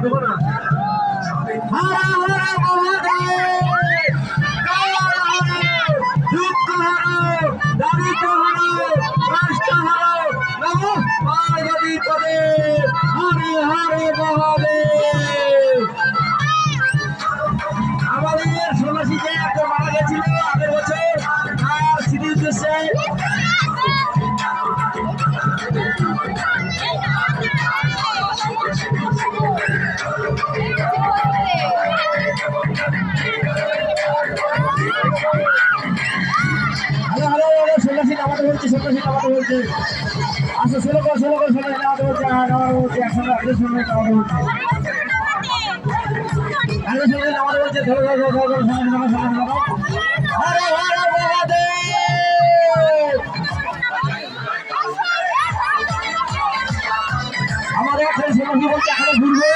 ঢুকো না হর হর মহাদেব দুঃখ হর দারিদ্র হর কষ্ট হর নমঃ পার্বতী পদে হরে হরে মহাদেব। আমাদের সন্ন্যাসীতে একজন মারা গেছিল আগের বছর, তার স্মৃতি উদ্দেশ্যে সন্ন্যাসী নামাতে বলছে, সন্ন্যাসী নামাতে বলছে। আচ্ছা ষোলো করে সন্ন্যাসী নামাতে বলছে, নামাতে বলছে, একসঙ্গে আগের সন্ন্যাসী নামাতে বলছে, আগের সন্ন্যাসী নামাতে বলছে। ধরো সন্ন্যাসী নামা সন্ন্যাসী নামা। হরে হরে মহাদেব। আমাদের সন্ন্যাসী বলছে এখনো ঘুরবে।